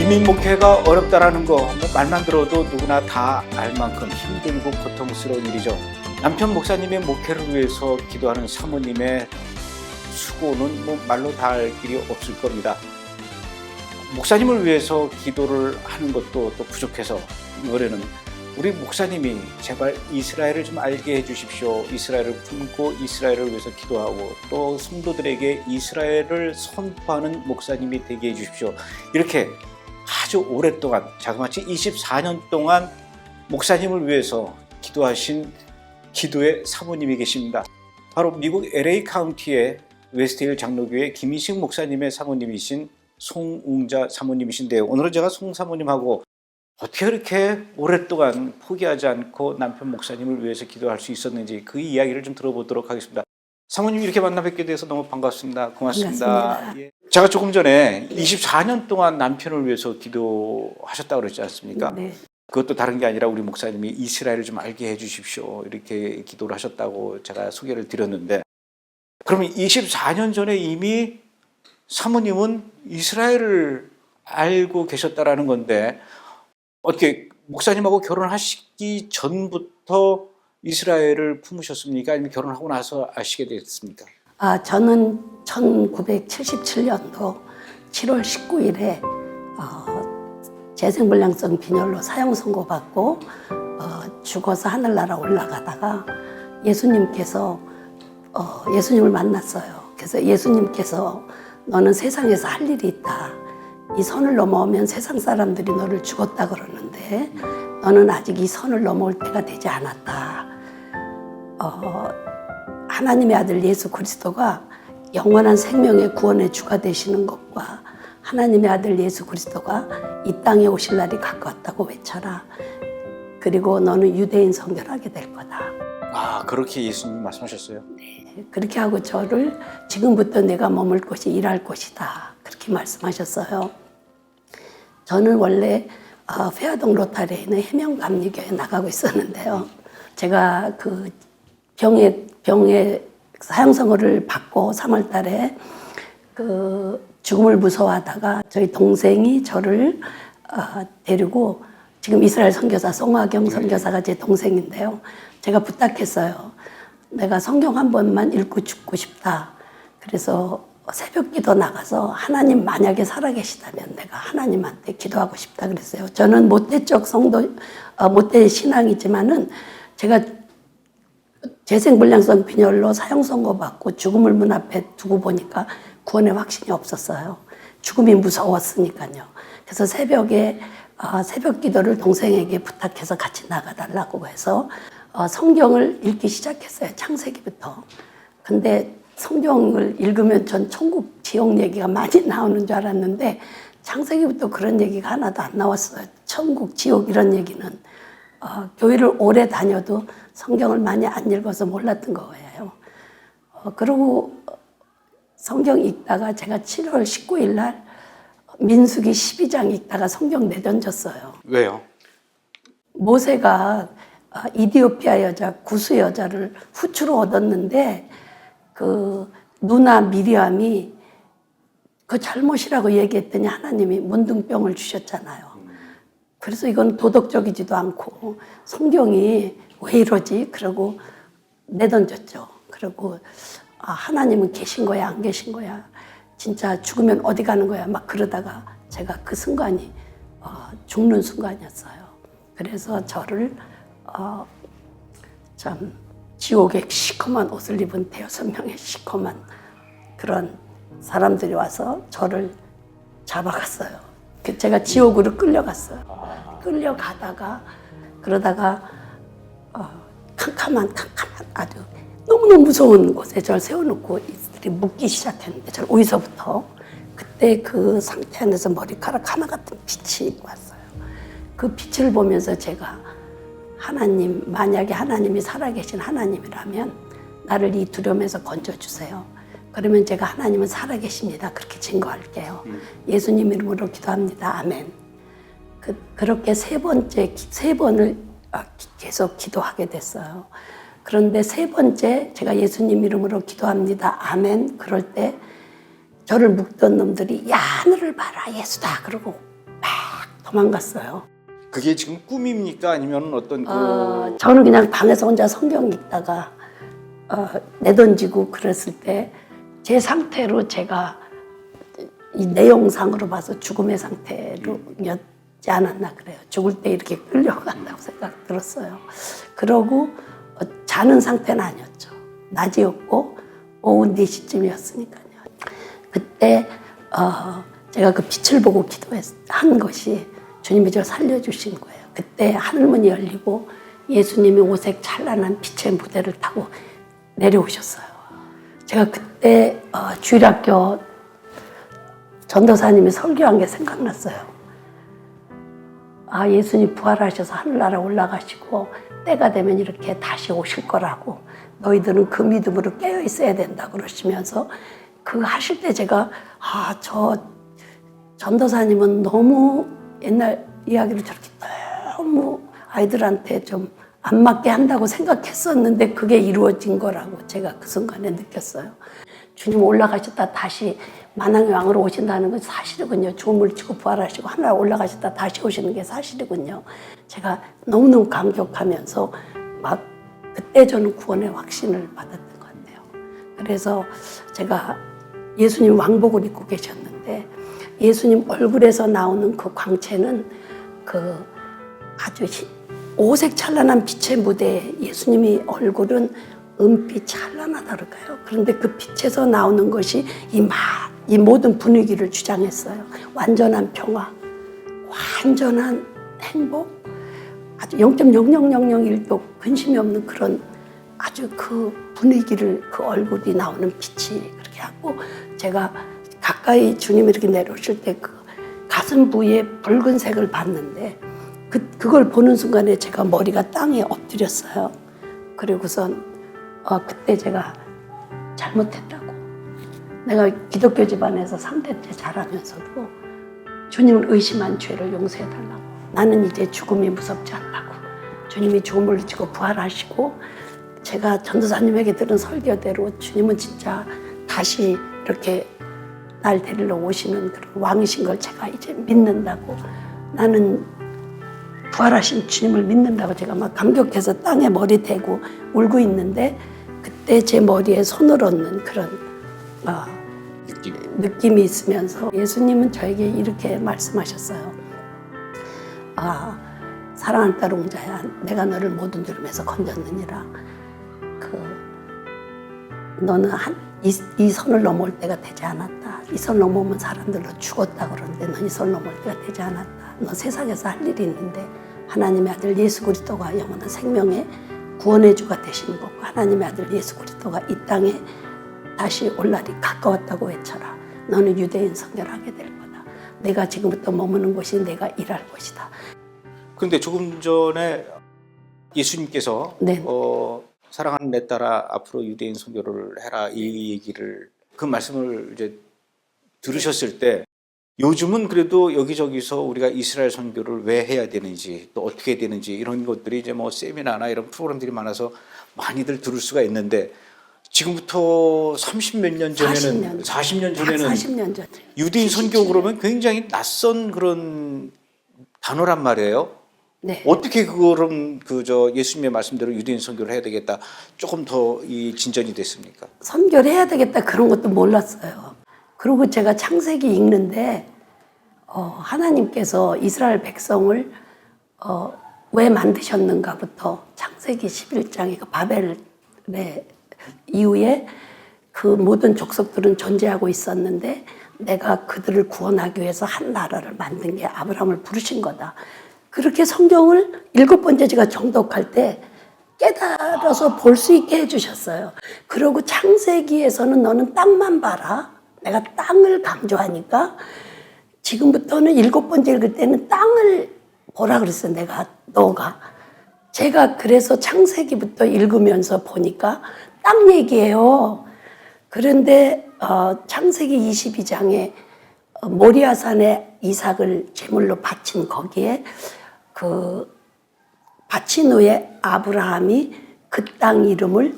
이민 목회가 어렵다라는 거 말만 들어도 누구나 다 알 만큼 힘들고 고통스러운 일이죠. 남편 목사님의 목회를 위해서 기도하는 사모님의 수고는 말로 다 할 길이 없을 겁니다. 목사님을 위해서 기도를 하는 것도 또 부족해서 이번에는 우리 목사님이 제발 이스라엘을 좀 알게 해주십시오. 이스라엘을 품고 이스라엘을 위해서 기도하고 또 성도들에게 이스라엘을 선포하는 목사님이 되게 해주십시오. 이렇게 아주 오랫동안 자그마치 24년 동안 목사님을 위해서 기도하신 기도의 사모님이 계십니다. 바로 미국 LA 카운티의 웨스트힐 장로교회 김희식 목사님의 사모님이신 송웅자 사모님이신데요. 오늘은 제가 송 사모님하고 어떻게 그렇게 오랫동안 포기하지 않고 남편 목사님을 위해서 기도할 수 있었는지 그 이야기를 좀 들어보도록 하겠습니다. 사모님 이렇게 만나 뵙게 돼서 너무 반갑습니다. 고맙습니다. 반갑습니다. 예. 제가 조금 전에 24년 동안 남편을 위해서 기도하셨다고 그랬지 않습니까? 네. 그것도 다른 게 아니라 우리 목사님이 이스라엘을 좀 알게 해 주십시오. 이렇게 기도를 하셨다고 제가 소개를 드렸는데, 그러면 24년 전에 이미 사모님은 이스라엘을 알고 계셨다라는 건데, 어떻게 목사님하고 결혼하시기 전부터 이스라엘을 품으셨습니까? 아니면 결혼하고 나서 아시게 됐습니까? 저는 1977년도 7월 19일에 재생불량성 빈혈로 사형 선고받고 죽어서 하늘나라 올라가다가 예수님을 만났어요. 그래서 예수님께서 너는 세상에서 할 일이 있다. 이 선을 넘어오면 세상 사람들이 너를 죽었다 그러는데 너는 아직 이 선을 넘어올 때가 되지 않았다. 하나님의 아들 예수 그리스도가 영원한 생명의 구원의 주가 되시는 것과 하나님의 아들 예수 그리스도가 이 땅에 오실 날이 가까웠다고 외쳐라. 그리고 너는 유대인 성결하게 될 거다. 그렇게 예수님이 말씀하셨어요? 네, 그렇게 하고 저를 지금부터 내가 머물 곳이 일할 곳이다. 그렇게 말씀하셨어요. 저는 원래 회화동 로타리에 있는 해명감리교에 나가고 있었는데요. 제가 그 병에 사형 선고를 받고 3월 달에 그 죽음을 무서워하다가 저희 동생이 저를 데리고 지금 이스라엘 선교사 송화경 선교사가 제 동생인데요. 제가 부탁했어요. 내가 성경 한 번만 읽고 죽고 싶다. 그래서 새벽 기도 나가서 하나님 만약에 살아계시다면 내가 하나님한테 기도하고 싶다 그랬어요. 저는 모태적 성도, 모태 신앙이지만은 제가 재생불량성 빈혈로 사형 선고받고 죽음을 문 앞에 두고 보니까 구원의 확신이 없었어요. 죽음이 무서웠으니까요. 그래서 새벽에 새벽 기도를 동생에게 부탁해서 같이 나가달라고 해서 성경을 읽기 시작했어요. 창세기부터. 근데 성경을 읽으면 전 천국 지옥 얘기가 많이 나오는 줄 알았는데 창세기부터 그런 얘기가 하나도 안 나왔어요. 천국 지옥 이런 얘기는 교회를 오래 다녀도 성경을 많이 안 읽어서 몰랐던 거예요. 그리고 성경 읽다가 제가 7월 19일 날 민수기 12장 읽다가 성경 내던졌어요. 왜요? 모세가 이디오피아 여자 구스 여자를 후추로 얻었는데 그 누나 미리암이 그 잘못이라고 얘기했더니 하나님이 문둥병을 주셨잖아요. 그래서 이건 도덕적이지도 않고 성경이 왜 이러지? 그러고 내던졌죠. 그리고 하나님은 계신 거야 안 계신 거야? 진짜 죽으면 어디 가는 거야? 막 그러다가 제가 그 순간이 죽는 순간이었어요. 그래서 저를 참 지옥의 시커먼 옷을 입은 5명의 시커먼 그런 사람들이 와서 저를 잡아갔어요. 제가 지옥으로 끌려갔어요. 끌려가다가 그러다가 캄캄한 아주 너무너무 무서운 곳에 저를 세워놓고 이들이 묻기 시작했는데 저를 어디서부터 그때 그 상태 안에서 머리카락 하나 같은 빛이 왔어요. 그 빛을 보면서 제가 하나님, 만약에 하나님이 살아계신 하나님이라면 나를 이 두려움에서 건져주세요. 그러면 제가 하나님은 살아계십니다. 그렇게 증거할게요. 예수님 이름으로 기도합니다. 아멘. 그렇게 세 번을 계속 기도하게 됐어요. 그런데 세 번째 제가 예수님 이름으로 기도합니다. 아멘. 그럴 때 저를 묶던 놈들이 야 하늘을 봐라 예수다. 그러고 도망갔어요. 그게 지금 꿈입니까? 아니면 어떤 저는 그냥 방에서 혼자 성경 읽다가 내던지고 그랬을 때 제 상태로 제가 이 내용상으로 봐서 죽음의 상태로였지 않았나 그래요. 죽을 때 이렇게 끌려간다고 생각 들었어요. 그러고 자는 상태는 아니었죠. 낮이었고 오후 4시쯤이었으니까요. 그때 제가 그 빛을 보고 기도한 것이 주님이 저를 살려주신 거예요. 그때 하늘문이 열리고 예수님이 오색 찬란한 빛의 무대를 타고 내려오셨어요. 제가 그때 주일학교 전도사님이 설교한 게 생각났어요. 예수님 부활하셔서 하늘나라 올라가시고 때가 되면 이렇게 다시 오실 거라고 너희들은 그 믿음으로 깨어 있어야 된다 그러시면서 그 하실 때 제가 저 전도사님은 너무 옛날 이야기를 저렇게 너무 아이들한테 좀 안 맞게 한다고 생각했었는데 그게 이루어진 거라고 제가 그 순간에 느꼈어요. 주님 올라가셨다 다시 만왕의 왕으로 오신다는 건 사실이군요. 죽음을 치고 부활하시고 하늘에 올라가셨다 다시 오시는 게 사실이군요. 제가 너무너무 감격하면서 막 그때 저는 구원의 확신을 받았던 것 같아요. 그래서 제가 예수님 왕복을 입고 계셨는데 예수님 얼굴에서 나오는 그 광채는 그 아주 오색 찬란한 빛의 무대에 예수님이 얼굴은 은빛 찬란하다 그럴까요? 그런데 그 빛에서 나오는 것이 이 모든 분위기를 주장했어요. 완전한 평화, 완전한 행복, 아주 0.00001도 근심이 없는 그런 아주 그 분위기를 그 얼굴이 나오는 빛이 그렇게 하고 제가 가까이 주님이 이렇게 내려오실 때 그 가슴 부위에 붉은색을 봤는데 그걸 보는 순간에 제가 머리가 땅에 엎드렸어요. 그리고선 그때 제가 잘못했다고. 내가 기독교 집안에서 3대째 자라면서도 주님을 의심한 죄를 용서해달라고. 나는 이제 죽음이 무섭지 않다고. 주님이 죽음을 지고 부활하시고 제가 전도사님에게 들은 설교대로 주님은 진짜 다시 이렇게 날 데리러 오시는 그런 왕이신 걸 제가 이제 믿는다고. 나는 부활하신 주님을 믿는다고 제가 막 감격해서 땅에 머리 대고 울고 있는데 그때 제 머리에 손을 얹는 그런 느낌이 있으면서 예수님은 저에게 이렇게 말씀하셨어요. 사랑하는 딸 옹자야, 내가 너를 모든 주름에서 건졌느니라. 너는 이 선을 넘어올 때가 되지 않았다. 이 선 넘으면 사람들로 죽었다 그러는데 넌 이 선 넘어올 때가 되지 않았다. 너 세상에서 할 일이 있는데 하나님의 아들 예수 그리스도가 영원한 생명의 구원의 주가 되시는 거고 하나님의 아들 예수 그리스도가 이 땅에 다시 올 날이 가까웠다고 외쳐라. 너는 유대인 성결하게 될 거다. 내가 지금부터 머무는 곳이 내가 일할 곳이다. 그런데 조금 전에 예수님께서 네. 사랑하는 내 딸아 앞으로 유대인 선교를 해라 이 얘기를 그 말씀을 이제 들으셨을 때 요즘은 그래도 여기저기서 우리가 이스라엘 선교를 왜 해야 되는지 또 어떻게 해야 되는지 이런 것들이 이제 뭐 세미나나 이런 프로그램들이 많아서 많이들 들을 수가 있는데 지금부터 30몇 년 전에는 40년 전에는 40년 전에 유대인 선교 그러면 굉장히 낯선 그런 단어란 말이에요. 네. 어떻게 그거를 예수님의 말씀대로 유대인 선교를 해야 되겠다 조금 더 이 진전이 됐습니까? 선교를 해야 되겠다 그런 것도 몰랐어요. 그리고 제가 창세기 읽는데 하나님께서 이스라엘 백성을 왜 만드셨는가부터 창세기 11장에 그 바벨의 이후에 그 모든 족속들은 존재하고 있었는데 내가 그들을 구원하기 위해서 한 나라를 만든 게 아브라함을 부르신 거다. 그렇게 성경을 7번째 제가 정독할 때 깨달아서 볼 수 있게 해주셨어요. 그리고 창세기에서는 너는 땅만 봐라. 내가 땅을 강조하니까 지금부터는 7번째 읽을 때는 땅을 보라 그랬어요. 너가. 제가 그래서 창세기부터 읽으면서 보니까 땅 얘기예요. 그런데 창세기 22장에 모리아산에 이삭을 제물로 바친 거기에 그 바친 후에 아브라함이 그 땅 이름을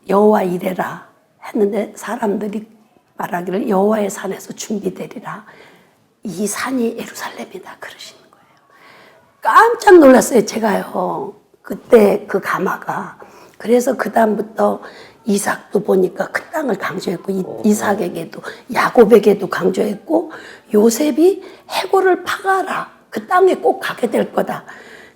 여호와 이레라 했는데 사람들이 말하기를 여호와의 산에서 준비되리라. 이 산이 예루살렘이다 그러시는 거예요. 깜짝 놀랐어요, 제가요. 그때 그 가마가. 그래서 그 다음부터 이삭도 보니까 그 땅을 강조했고, 이삭에게도 야곱에게도 강조했고, 요셉이 해골을 파가라. 그 땅에 꼭 가게 될 거다.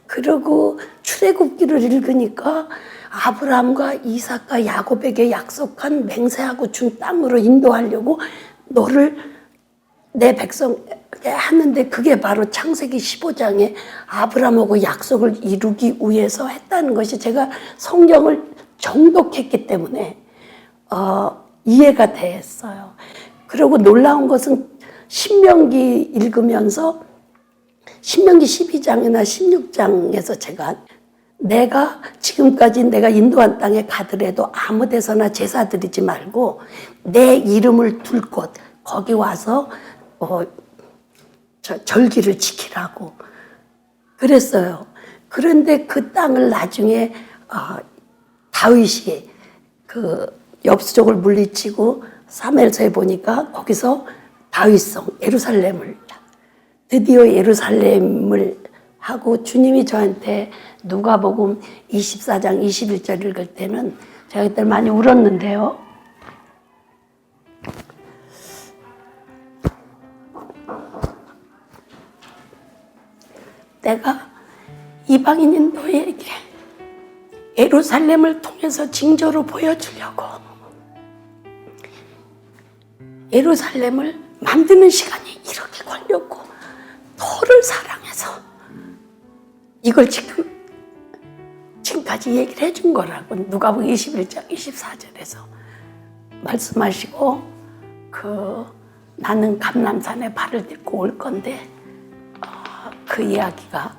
그리고 출애굽기를 읽으니까 아브라함과 이삭과 야곱에게 약속한 맹세하고 준 땅으로 인도하려고 너를 내 백성에게 하는데, 그게 바로 창세기 15장에 아브라함하고 약속을 이루기 위해서 했다는 것이, 제가 성경을 정독했기 때문에 이해가 됐어요. 그리고 놀라운 것은 신명기 읽으면서 신명기 12장이나 16장에서 내가 지금까지 내가 인도한 땅에 가더라도 아무 데서나 제사 드리지 말고 내 이름을 둘 곳, 거기 와서 절기를 지키라고 그랬어요. 그런데 그 땅을 나중에 다윗이 그 엽수족을 물리치고 사무엘서에 보니까 거기서 다윗성 예루살렘을, 드디어 예루살렘을 하고, 주님이 저한테 누가복음 24장 21절 읽을 때는 제가 그때 많이 울었는데요. 내가 이방인인 너희에게 예루살렘을 통해서 징조로 보여주려고 예루살렘을 만드는 시간이 이렇게 걸렸고, 너를 사랑해서 이걸 지금까지 얘기를 해준 거라고 누가복음 21장 24절에서 말씀하시고, 나는 감람산에 발을 딛고 올 건데, 그 이야기가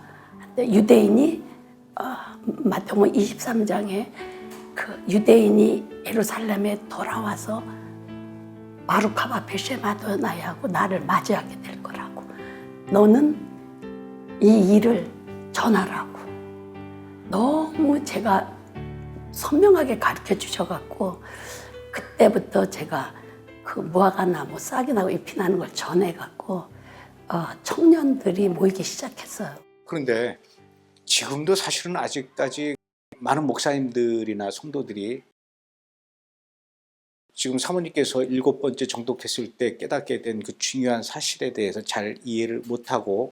유대인이 마태복음 23장에 그 유대인이 예루살렘에 돌아와서 바룩하바 벳셰마도나이하고 나를 맞이하게 될 거라고, 너는 이 일을 전하라고 너무 제가 선명하게 가르쳐 주셔갖고, 그때부터 제가 그 무화과 나무 싹이 나고 잎이 나는 걸 전해갖고 청년들이 모이기 시작했어요. 그런데 지금도 사실은 아직까지 많은 목사님들이나 성도들이 지금 사모님께서 7번째 정독했을 때 깨닫게 된 그 중요한 사실에 대해서 잘 이해를 못하고,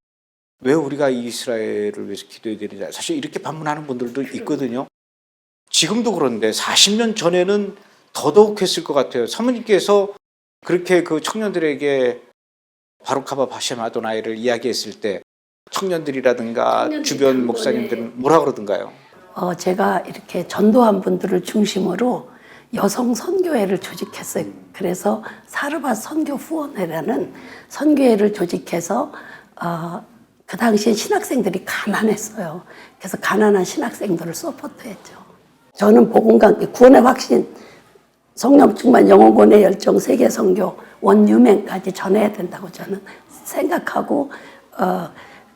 왜 우리가 이스라엘을 위해서 기도해야 되느냐, 사실 이렇게 반문하는 분들도 있거든요. 지금도 그런데 40년 전에는 더더욱 했을 것 같아요. 사모님께서 그렇게 그 청년들에게 바룩하바 바셰마도나이를 이야기했을 때 청년들이라든가 주변 목사님들은 뭐라 그러던가요? 제가 이렇게 전도한 분들을 중심으로 여성 선교회를 조직했어요. 그래서 사르밧 선교 후원회라는 선교회를 조직해서 그 당시에 신학생들이 가난했어요. 그래서 가난한 신학생들을 서포트했죠. 저는 복음과 함께 구원의 확신, 성령 충만, 영혼권의 열정, 세계 선교, 원유맹까지 전해야 된다고 저는 생각하고,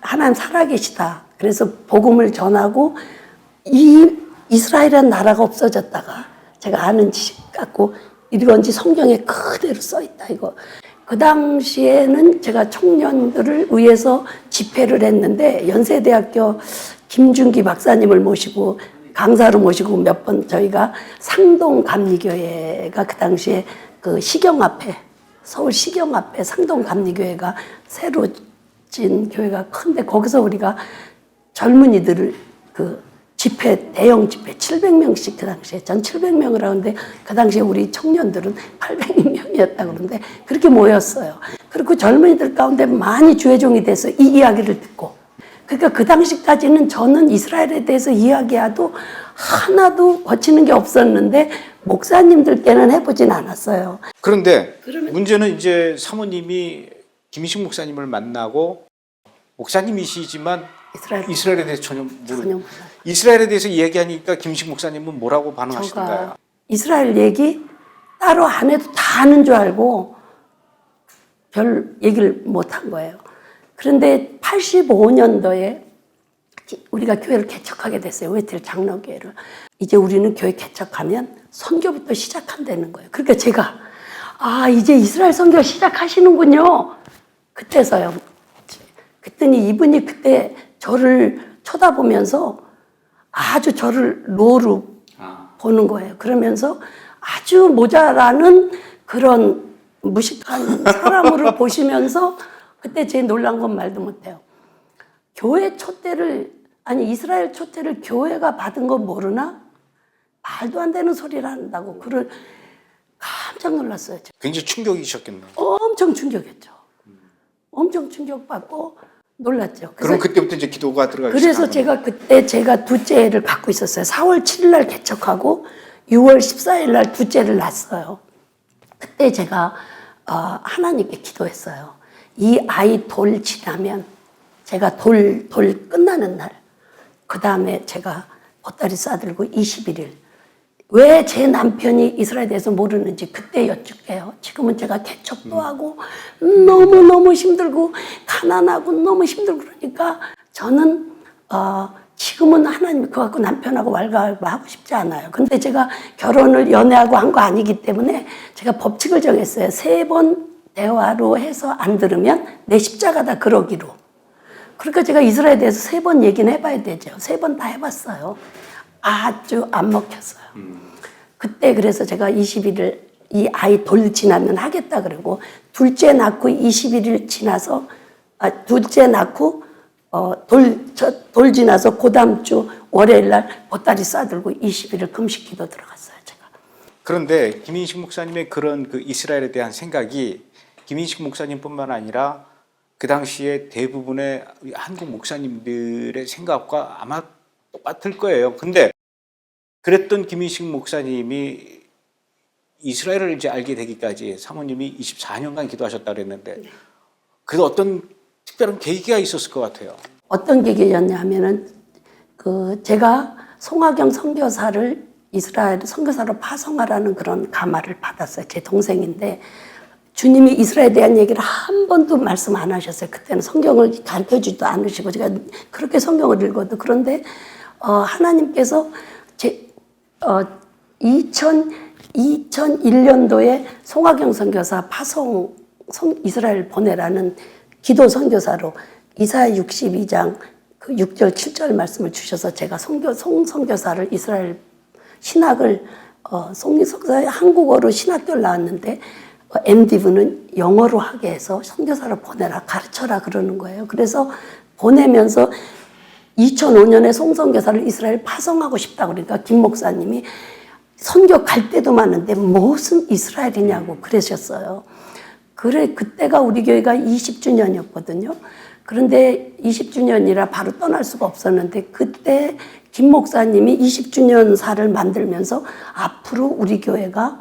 하나님 살아계시다. 그래서 복음을 전하고, 이 이스라엘이라는 나라가 없어졌다가 제가 아는 지식 갖고 이건지 성경에 그대로 써있다 이거. 그 당시에는 제가 청년들을 위해서 집회를 했는데, 연세대학교 김준기 박사님을 모시고 강사로 모시고 몇 번 저희가 상동 감리교회가 그 당시에 그 시경 앞에, 서울 시경 앞에 상동 감리교회가 새로 진 교회가 큰데, 거기서 우리가 젊은이들을 그 집회, 대형 집회 700명씩, 그 당시에 전 700명을 하는데 그 당시에 우리 청년들은 800명이었다고 그러는데 그렇게 모였어요. 그리고 젊은이들 가운데 많이 주의종이 돼서 이 이야기를 듣고, 그러니까 그 당시까지는 저는 이스라엘에 대해서 이야기해도 하나도 거치는 게 없었는데 목사님들께는 해보진 않았어요. 그런데 문제는 이제 사모님이 김희식 목사님을 만나고, 목사님이시지만 이스라엘에 대해서 전혀 모르고, 이스라엘에 대해서 이야기하니까 김희식 목사님은 뭐라고 반응하시던가요? 이스라엘 얘기 따로 안 해도 다 아는 줄 알고 별 얘기를 못 한 거예요. 그런데 85년도에 우리가 교회를 개척하게 됐어요. 웨텔 장로교회를. 이제 우리는 교회 개척하면 선교부터 시작한다는 거예요. 그러니까 제가 이제 이스라엘 선교 시작하시는군요. 그때 그때서요. 그랬더니 이분이 그때 저를 쳐다보면서 아주 저를 노루 보는 거예요. 그러면서 아주 모자라는 그런 무식한 사람으로 보시면서 그때 제일 놀란 건 말도 못해요. 교회 촛대를 아니 이스라엘 촛대를 교회가 받은 거 모르나? 말도 안 되는 소리를 한다고 그걸 깜짝 놀랐어요. 굉장히 충격이셨겠네요. 엄청 충격했죠. 엄청 충격받고 놀랐죠. 그럼 그때부터 이제 기도가 들어가기 그래서 시작한 그때 제가 둘째 애를 갖고 있었어요. 4월 7일 날 개척하고 6월 14일 날 둘째를 낳았어요. 그때 제가 하나님께 기도했어요. 이 아이 돌 지나면 제가 돌 끝나는 날 그 다음에 제가 보따리 싸들고 21일 왜 제 남편이 이스라엘에 대해서 모르는지 그때 여쭙게요. 지금은 제가 개척도 하고 너무너무 힘들고 가난하고 너무 힘들고 그러니까 저는 지금은 하나님 그거 갖고 남편하고 왈가왈부 하고 싶지 않아요. 근데 제가 결혼을 연애하고 한 거 아니기 때문에 제가 법칙을 정했어요. 3번 대화로 해서 안 들으면 내 십자가다 그러기로. 그러니까 제가 이스라엘에 대해서 3번 얘기는 해봐야 되죠. 3번 다 해봤어요. 아주 안 먹혔어요. 그때 그래서 제가 21일 이 아이 돌 지나면 하겠다 그러고 둘째 낳고 21일 지나서 둘째 낳고 돌 지나서 그 다음 주 월요일 날 보따리 싸들고 21일 금식 기도 들어갔어요, 제가. 그런데 김인식 목사님의 그런 그 이스라엘에 대한 생각이 김인식 목사님뿐만 아니라 그 당시에 대부분의 한국 목사님들의 생각과 아마 똑같을 거예요. 근데 그랬던 김인식 목사님이 이스라엘을 이제 알게 되기까지 사모님이 24년간 기도하셨다 그랬는데 그래도 어떤 특별한 계기가 있었을 것 같아요. 어떤 계기였냐 하면은 제가 송하경 선교사를 이스라엘 선교사로 파송하라는 그런 가마를 받았어요. 제 동생인데 주님이 이스라엘에 대한 얘기를 한 번도 말씀 안 하셨어요. 그때는 성경을 가르쳐주지도 않으시고 제가 그렇게 성경을 읽어도 그런데 하나님께서 2001년도에 송하경 선교사 파송 이스라엘 보내라는 기도 선교사로 이사야 62장 그 6절 7절 말씀을 주셔서 제가 선교사를 이스라엘 신학을 선교사 한국어로 신학교를 나왔는데 MD부는 영어로 하게 해서 선교사를 보내라 가르쳐라 그러는 거예요. 그래서 보내면서 2005년에 송선교사를 이스라엘 파송하고 싶다 그러니까 김 목사님이 선교 갈 때도 많은데 무슨 이스라엘이냐고 그러셨어요. 그때가 우리 교회가 20주년이었거든요. 그런데 20주년이라 바로 떠날 수가 없었는데 그때 김 목사님이 20주년사를 만들면서 앞으로 우리 교회가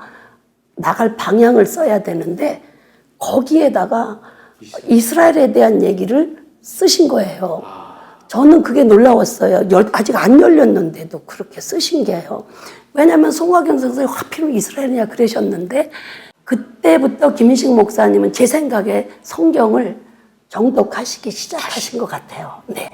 나갈 방향을 써야 되는데 거기에다가 이스라엘에 대한 얘기를 쓰신 거예요. 저는 그게 놀라웠어요. 아직 안 열렸는데도 그렇게 쓰신 게요. 왜냐하면 송하경 선생님이 하필 이스라엘이냐 그러셨는데 그때부터 김인식 목사님은 제 생각에 성경을 정독하시기 시작하신 것 같아요. 네.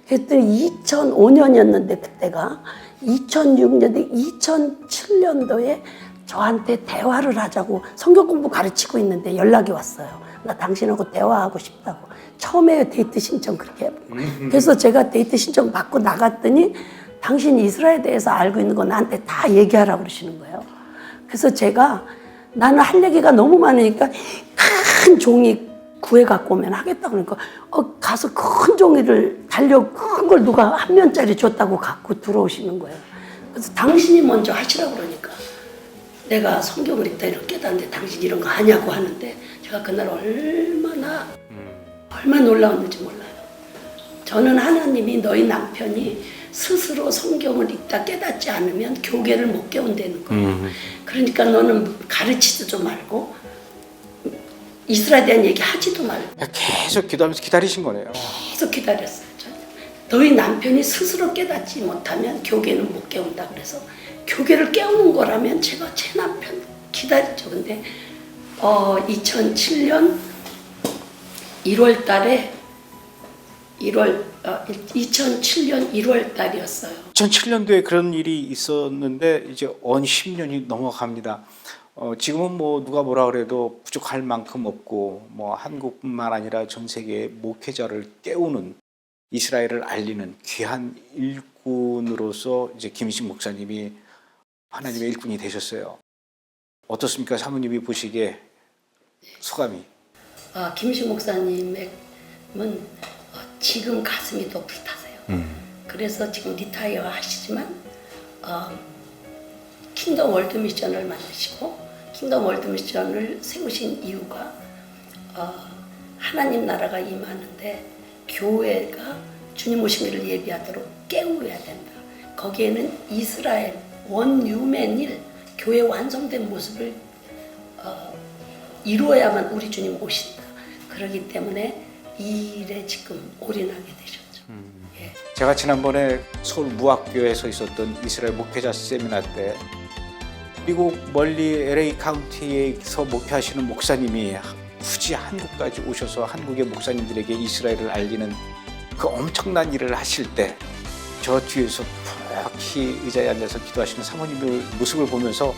그랬더니 2005년이었는데 그때가 2006년에 2007년도에 저한테 대화를 하자고 성경 공부 가르치고 있는데 연락이 왔어요. 나 당신하고 대화하고 싶다고. 처음에 데이트 신청 그렇게 해요. 그래서 제가 데이트 신청 받고 나갔더니 당신 이스라엘에 대해서 알고 있는 거 나한테 다 얘기하라고 그러시는 거예요. 그래서 제가 나는 할 얘기가 너무 많으니까 큰 종이 구해 갖고 오면 하겠다 그러니까 가서 큰 종이를 큰 걸 누가 한 면짜리 줬다고 갖고 들어오시는 거예요. 그래서 당신이 먼저 하시라고 그러니까 내가 성경을 읽다 이렇게 깨닫는데 당신 이런 거 하냐고 하는데 제가 그날 얼마나 놀라웠는지 몰라요. 저는 하나님이 너희 남편이 스스로 성경을 읽다 깨닫지 않으면 교계를 못 깨운다는 거예요. 그러니까 너는 가르치지도 말고 이스라엘에 대한 얘기 하지도 말고 계속 기도하면서 기다리신 거네요. 계속 기다렸어요. 너희 남편이 스스로 깨닫지 못하면 교계는 못 깨운다 그래서 교계를 깨우는 거라면 제가 제 남편 기다렸죠. 근데 2007년 1월 달에 2007년 1월 달이었어요. 2007년도에 그런 일이 있었는데 이제 10년이 넘어갑니다. 지금은 뭐 누가 뭐라 그래도 부족할 만큼 없고 뭐 한국뿐만 아니라 전 세계의 목회자를 깨우는 이스라엘을 알리는 귀한 일꾼으로서 이제 김희식 목사님이 하나님의 일꾼이 되셨어요. 어떻습니까? 사모님이 보시기에 소감이? 김식 목사님은 지금 가슴이 더 불타세요. 그래서 지금 리타이어 하시지만 킹덤 월드 미션을 만드시고 킹덤 월드 미션을 세우신 이유가 하나님 나라가 임하는데 교회가 주님 오신 일을 예비하도록 깨우어야 된다. 거기에는 이스라엘 원유맨일 교회 완성된 모습을 이루어야만 우리 주님 오신다. 그렇기 때문에 이 일에 지금 올인하게 되셨죠. 예. 제가 지난번에 서울 무학교에서 있었던 이스라엘 목회자 세미나 때 미국 멀리 LA 카운티에서 목회하시는 목사님이 굳이 한국까지 오셔서 한국의 목사님들에게 이스라엘을 알리는 그 엄청난 일을 하실 때 저 뒤에서 푹히 의자에 앉아서 기도하시는 사모님의 모습을 보면서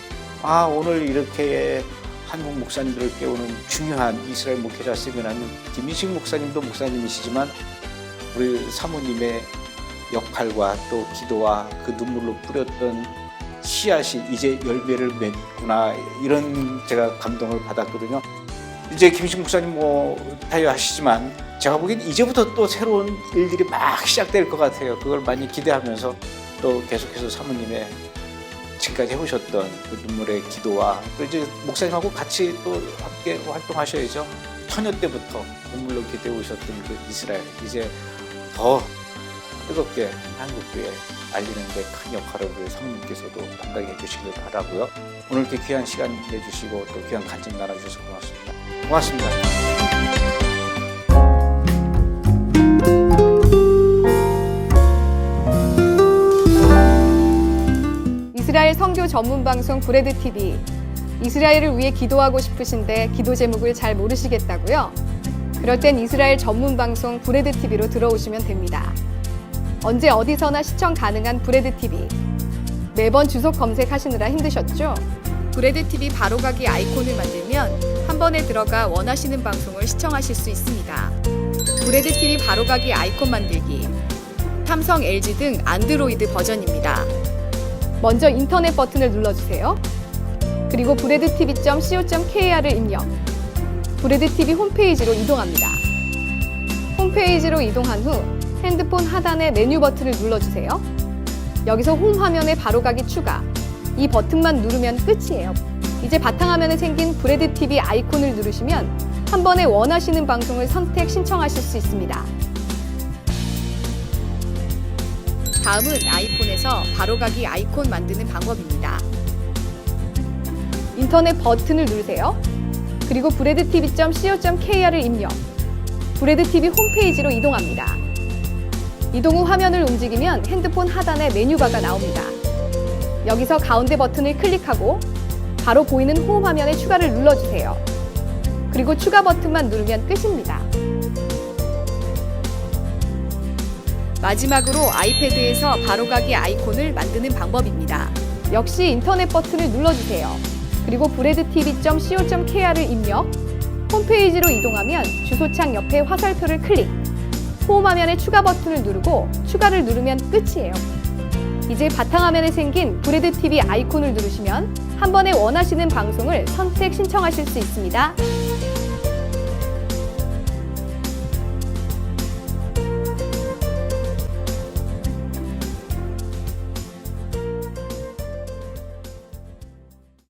오늘 이렇게 한국 목사님들을 깨우는 중요한 이스라엘 목회자 세미나는 김희식 목사님도 목사님이시지만 우리 사모님의 역할과 또 기도와 그 눈물로 뿌렸던 씨앗이 이제 열매를 맺구나, 이런 제가 감동을 받았거든요. 이제 김희식 목사님 타이어 하시지만 제가 보기엔 이제부터 또 새로운 일들이 막 시작될 것 같아요. 그걸 많이 기대하면서 또 계속해서 사모님의 지금까지 해오셨던 그 눈물의 기도와 또 이제 목사님하고 같이 또 함께 활동하셔야죠. 처녀 때부터 눈물로 기대해 오셨던 그 이스라엘, 이제 더 뜨겁게 한국교회 알리는 데 큰 역할을 우리 사모님께서도 담당해 주시길 바라고요. 오늘 이렇게 귀한 시간 내주시고 또 귀한 간증 나눠주셔서 고맙습니다. 고맙습니다. 이스라엘 선교 전문 방송 브레드 TV. 이스라엘을 위해 기도하고 싶으신데 기도 제목을 잘 모르시겠다고요? 그럴 땐 이스라엘 전문 방송 브레드 TV로 들어오시면 됩니다. 언제 어디서나 시청 가능한 브레드 TV. 매번 주소 검색하시느라 힘드셨죠? 브레드 TV 바로가기 아이콘을 만들면 한 번에 들어가 원하시는 방송을 시청하실 수 있습니다. 브레드 TV 바로가기 아이콘 만들기. 삼성, LG 등 안드로이드 버전입니다. 먼저 인터넷 버튼을 눌러주세요. 그리고 브레드tv.co.kr을 입력. 브레드TV 홈페이지로 이동합니다. 홈페이지로 이동한 후 핸드폰 하단의 메뉴 버튼을 눌러주세요. 여기서 홈 화면에 바로가기 추가. 이 버튼만 누르면 끝이에요. 이제 바탕화면에 생긴 브레드TV 아이콘을 누르시면 한 번에 원하시는 방송을 선택 신청하실 수 있습니다. 다음은 아이폰에서 바로가기 아이콘 만드는 방법입니다. 인터넷 버튼을 누르세요. 그리고 브레드tv.co.kr을 입력. 브레드TV 홈페이지로 이동합니다. 이동 후 화면을 움직이면 핸드폰 하단에 메뉴바가 나옵니다. 여기서 가운데 버튼을 클릭하고 바로 보이는 홈 화면에 추가를 눌러주세요. 그리고 추가 버튼만 누르면 끝입니다. 마지막으로 아이패드에서 바로가기 아이콘을 만드는 방법입니다. 역시 인터넷 버튼을 눌러주세요. 그리고 브레드tv.co.kr을 입력, 홈페이지로 이동하면 주소창 옆에 화살표를 클릭, 홈 화면에 추가 버튼을 누르고 추가를 누르면 끝이에요. 이제 바탕화면에 생긴 브레드TV 아이콘을 누르시면 한 번에 원하시는 방송을 선택 신청하실 수 있습니다.